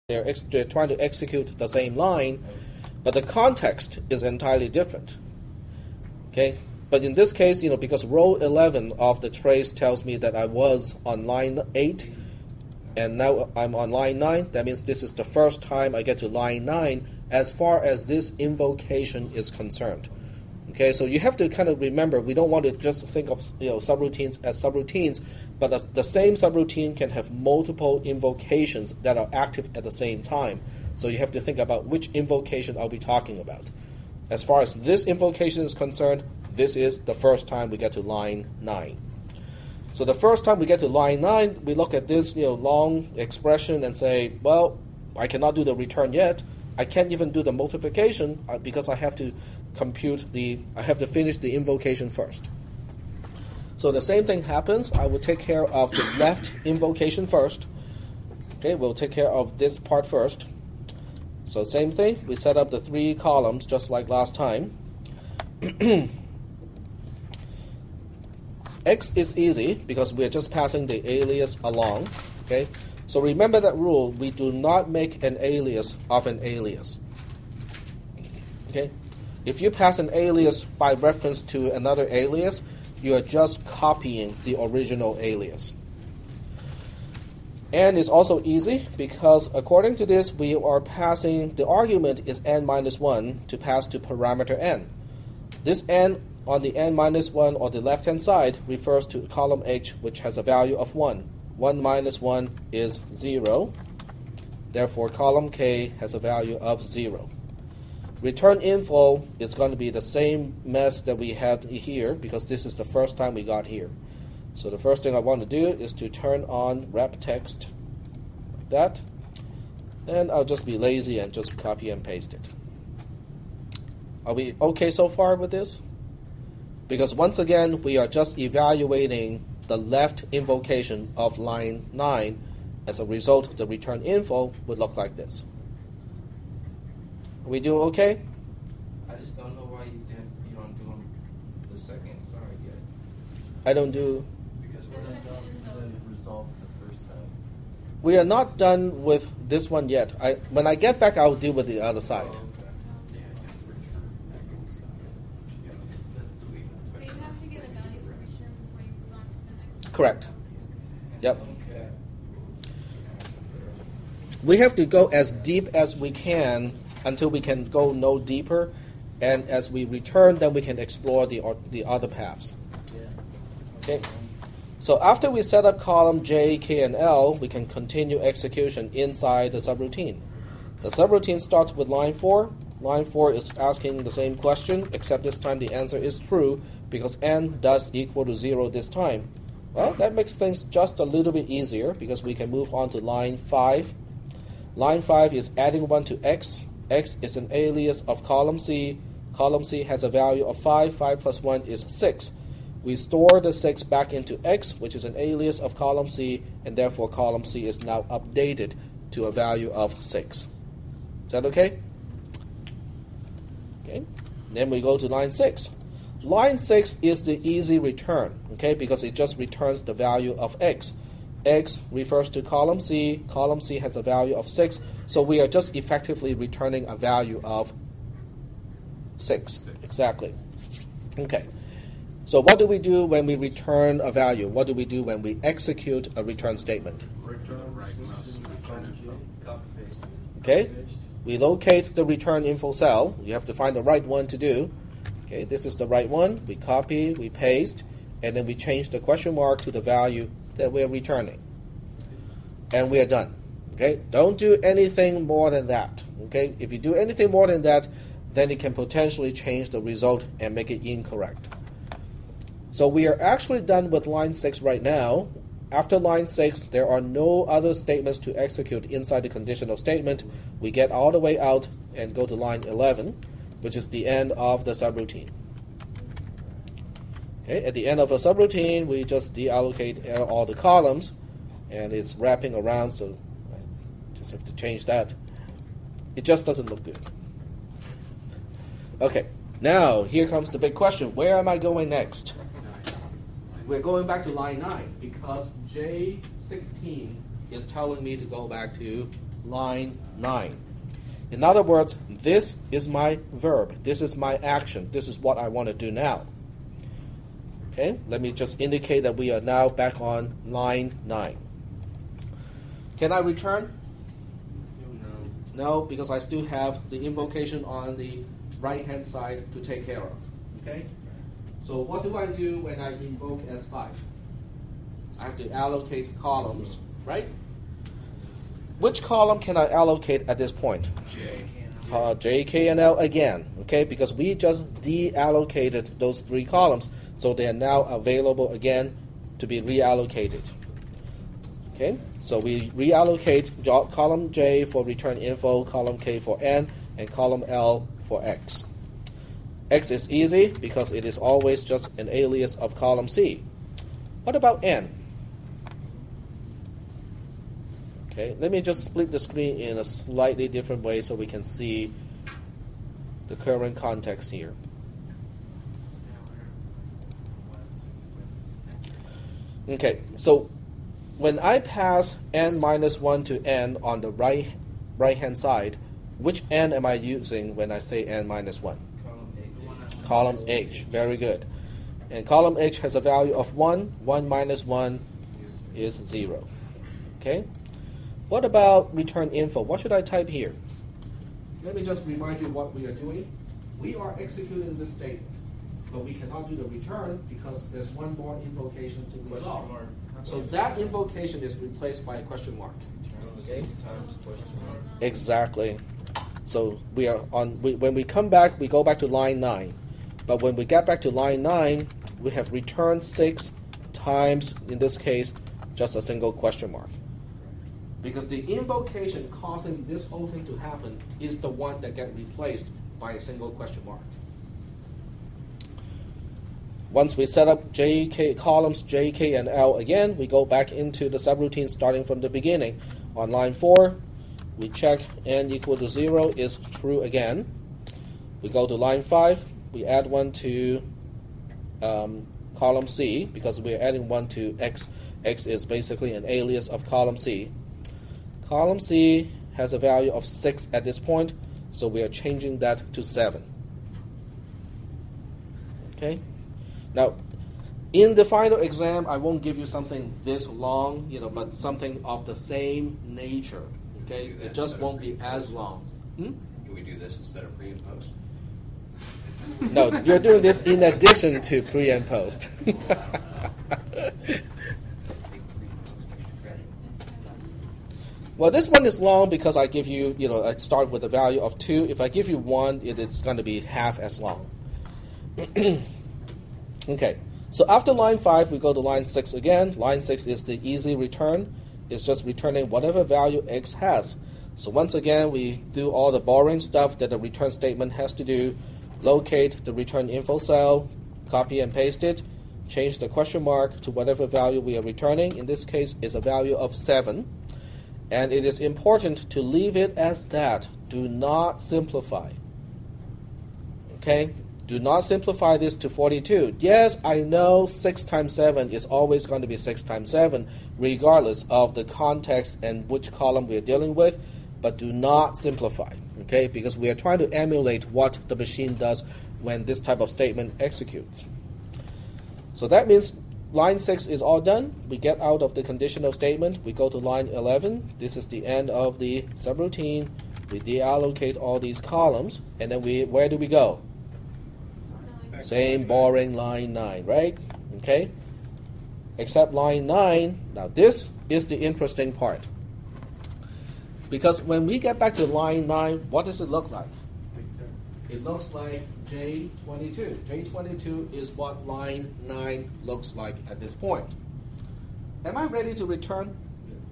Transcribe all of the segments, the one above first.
they're trying to execute the same line, but the context is entirely different. Okay, but in this case, because row 11 of the trace tells me that I was on line 8, and now I'm on line 9, that means this is the first time I get to line 9 as far as this invocation is concerned. Okay, so you have to kind of remember, we don't want to just think of subroutines as subroutines, but the same subroutine can have multiple invocations that are active at the same time. So you have to think about which invocation are we talking about. As far as this invocation is concerned, this is the first time we get to line 9. So the first time we get to line 9, we look at this long expression and say, well, I cannot do the return yet. I can't even do the multiplication because I have to finish the invocation first. So the same thing happens. I will take care of the left invocation first. Okay, we'll take care of this part first. So same thing, we set up the 3 columns just like last time. X is easy because we're just passing the alias along. Okay, so remember that rule, we do not make an alias of an alias. Okay, if you pass an alias by reference to another alias, you are just copying the original alias. And it's also easy because according to this, we are passing, the argument is n minus 1 to pass to parameter n. This n on the n minus 1 or the left-hand side refers to column H, which has a value of 1. 1 minus 1 is 0. Therefore, column K has a value of 0. Return info is going to be the same mess that we had here because this is the first time we got here. So the first thing I want to do is to turn on wrap text like that. And I'll just be lazy and just copy and paste it. Are we okay so far with this? Because once again, we are just evaluating the left invocation of line 9. As a result, the return info would look like this. Are we doing okay? I just don't know why you don't do the second side yet. I don't do... Because we're not done with the result the first time. We are not done with this one yet. When I get back, I'll deal with the other side. Oh, okay. Yeah, you have to return back on the side. Yeah, that's the way. So you have to get a value for return before you move on to the next. Correct. Yep. Okay. We have to go as deep as we can until we can go no deeper, and as we return, then we can explore the other paths. Okay. So after we set up column J, K, and L, we can continue execution inside the subroutine. The subroutine starts with line 4. Line 4 is asking the same question, except this time the answer is true because n does equal to 0 this time. Well, that makes things just a little bit easier because we can move on to line 5. Line 5 is adding 1 to x. X is an alias of column C. Column C has a value of 5. 5 plus 1 is 6. We store the 6 back into X, which is an alias of column C, and therefore column C is now updated to a value of 6. Is that okay? Okay. Then we go to line 6. Line 6 is the easy return, okay, because it just returns the value of X. X refers to column C. Column C has a value of 6. So we are just effectively returning a value of 6. Exactly. Okay. So what do we do when we return a value? What do we do when we execute a return statement? Okay. We locate the return info cell. You have to find the right one to do. Okay, this is the right one. We copy, we paste, and then we change the question mark to the value that we're returning. And we are done. Okay, don't do anything more than that. Okay, if you do anything more than that, then it can potentially change the result and make it incorrect. So we are actually done with line 6 right now. After line 6, there are no other statements to execute inside the conditional statement. We get all the way out and go to line 11, which is the end of the subroutine. Okay, at the end of a subroutine, we just deallocate all the columns, and it's wrapping around, so I just have to change that. It just doesn't look good. Okay, now here comes the big question. Where am I going next? We're going back to line 9 because J16 is telling me to go back to line 9. In other words, this is my verb. This is my action. This is what I want to do now. Okay, let me just indicate that we are now back on line 9. Can I return? No, because I still have the invocation on the right-hand side to take care of. Okay? So what do I do when I invoke S5? I have to allocate columns, right? Which column can I allocate at this point? J, K, and L again, okay? Because we just deallocated those 3 columns, so they are now available again to be reallocated. Okay, so we reallocate column J for return info, column K for N, and column L for X. X is easy because it is always just an alias of column C. What about N? Okay, let me just split the screen in a slightly different way so we can see the current context here. Okay, so when I pass n minus 1 to n on the right-hand side, which n am I using when I say n minus 1? Column H. Very good. And column H has a value of 1. 1 minus 1 is 0. Okay? What about return info? What should I type here? Let me just remind you what we are doing. We are executing this statement, but we cannot do the return because there's one more invocation to resolve. So that invocation is replaced by a question mark. Okay? Exactly. So we are on. When we come back, we go back to line 9. But when we get back to line 9, we have returned 6 times, in this case, just a single question mark. Because the invocation causing this whole thing to happen is the one that gets replaced by a single question mark. Once we set up columns J, K, and L again, we go back into the subroutine starting from the beginning. On line 4, we check n equal to 0 is true again. We go to line 5, we add 1 to column C because we're adding 1 to X. X is basically an alias of column C. Column C has a value of 6 at this point, so we are changing that to 7. Okay? Now, in the final exam, I won't give you something this long, but something of the same nature. Okay? It just won't be as long. Can we do this instead of pre and post? No, you're doing this in addition to pre and post. Well, this one is long because I give you, I start with a value of 2. If I give you 1, it is going to be half as long. Okay, so after line 5, we go to line 6 again. Line 6 is the easy return. It's just returning whatever value X has. So once again, we do all the boring stuff that the return statement has to do. Locate the return info cell, copy and paste it, change the question mark to whatever value we are returning. In this case, is a value of 7. And it is important to leave it as that. Do not simplify. Okay? Do not simplify this to 42. Yes, I know 6 times 7 is always going to be 6 times 7, regardless of the context and which column we are dealing with, but do not simplify, okay? Because we are trying to emulate what the machine does when this type of statement executes. So that means line 6 is all done. We get out of the conditional statement. We go to line 11. This is the end of the subroutine. We deallocate all these columns, and then where do we go? Same boring line 9, right? Okay? Except line 9, now this is the interesting part. Because when we get back to line 9, what does it look like? It looks like J22. J22 is what line 9 looks like at this point. Am I ready to return?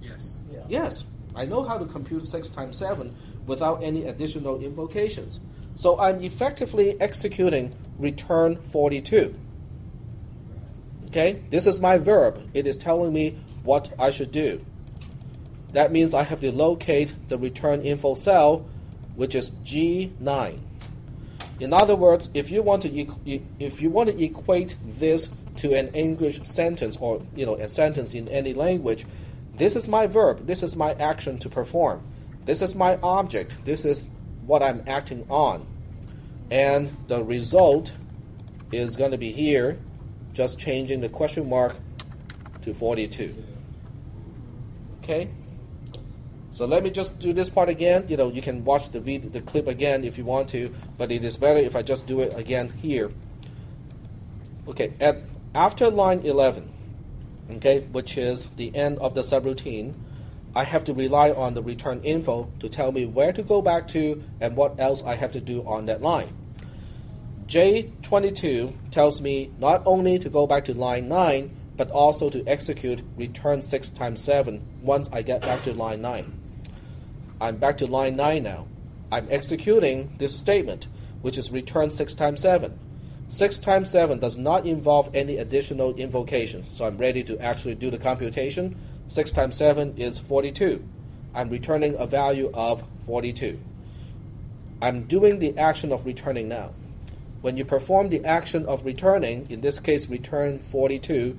Yes. Yeah. Yes. I know how to compute 6 times 7 without any additional invocations. So I'm effectively executing return 42. Okay? This is my verb. It is telling me what I should do. That means I have to locate the return info cell, which is G9. In other words, if you want to equate this to an English sentence or a sentence in any language, this is my verb. This is my action to perform. This is my object. This is what I'm acting on. And the result is going to be here, just changing the question mark to 42. Okay? So let me just do this part again. You can watch the clip again if you want to, but it is better if I just do it again here. Okay, after line 11, okay, which is the end of the subroutine, I have to rely on the return info to tell me where to go back to and what else I have to do on that line. J22 tells me not only to go back to line 9, but also to execute return 6 times 7 once I get back to line 9. I'm back to line 9 now. I'm executing this statement, which is return 6 times 7. 6 times 7 does not involve any additional invocations, so I'm ready to actually do the computation. 6 times 7 is 42. I'm returning a value of 42. I'm doing the action of returning now. When you perform the action of returning, in this case return 42,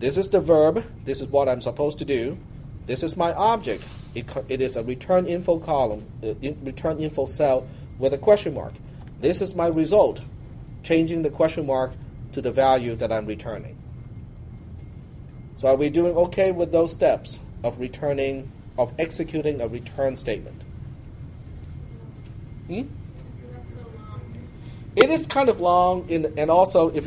this is the verb, this is what I'm supposed to do, this is my object. It is a return info column, return info cell with a question mark. This is my result, changing the question mark to the value that I'm returning. So are we doing okay with those steps of executing a return statement? That's so long. It is kind of long, and also if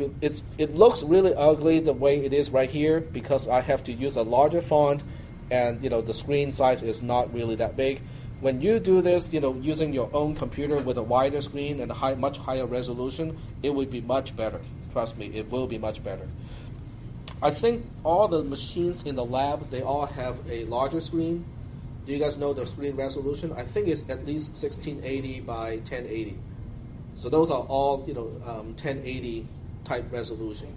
it looks really ugly the way it is right here because I have to use a larger font, and the screen size is not really that big. When you do this, using your own computer with a wider screen and a much higher resolution, it will be much better. Trust me, it will be much better. I think all the machines in the lab, they all have a larger screen. Do you guys know the screen resolution? I think it's at least 1680 by 1080. So those are all 1080 type resolution.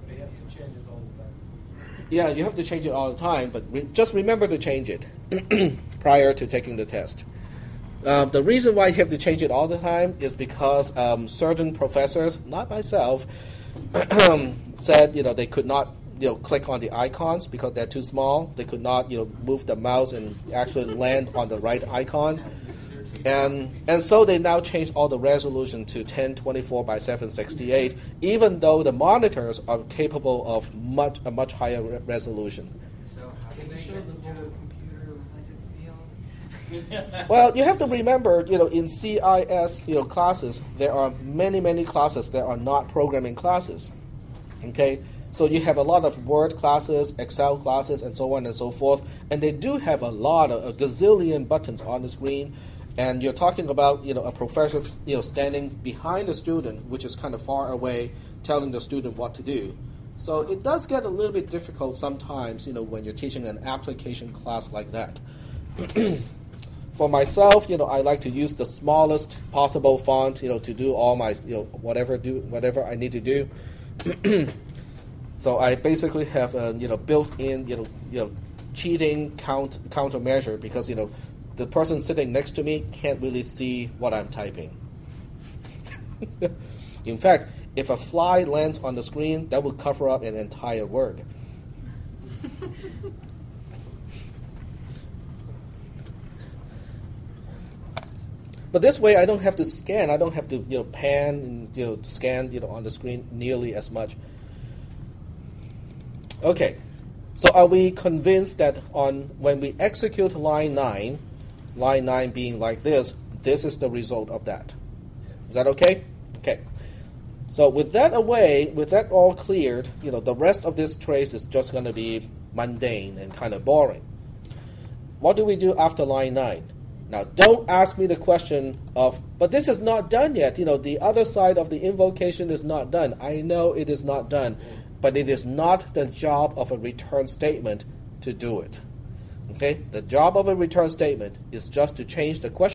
They have to change it all the time. Yeah, you have to change it all the time, but just remember to change it prior to taking the test. The reason why you have to change it all the time is because certain professors, not myself, said they could not click on the icons because they're too small. They could not move the mouse and actually land on the right icon. And so they now changed all the resolution to 1024 by 768, even though the monitors are capable of a much higher resolution. So how can they get the whole computer-related field? Well, you have to remember, in CIS classes, there are many classes that are not programming classes. Okay, so you have a lot of Word classes, Excel classes, and so on and so forth, and they do have a gazillion buttons on the screen. And you're talking about a professor standing behind the student, which is kind of far away, telling the student what to do. So it does get a little bit difficult sometimes, when you're teaching an application class like that. For myself, I like to use the smallest possible font, to do all my whatever I need to do. So I basically have built-in cheating countermeasure because the person sitting next to me can't really see what I'm typing. In fact, if a fly lands on the screen, that will cover up an entire word. But this way, I don't have to scan. I don't have to pan and scan on the screen nearly as much. Okay, so are we convinced that when we execute line 9 being like this is the result of that? Is that okay? Okay. So with that all cleared, the rest of this trace is just going to be mundane and kind of boring. What do we do after line 9? Now, don't ask me the question of, but this is not done yet. The other side of the invocation is not done. I know it is not done, but it is not the job of a return statement to do it. Okay? The job of a return statement is just to change the question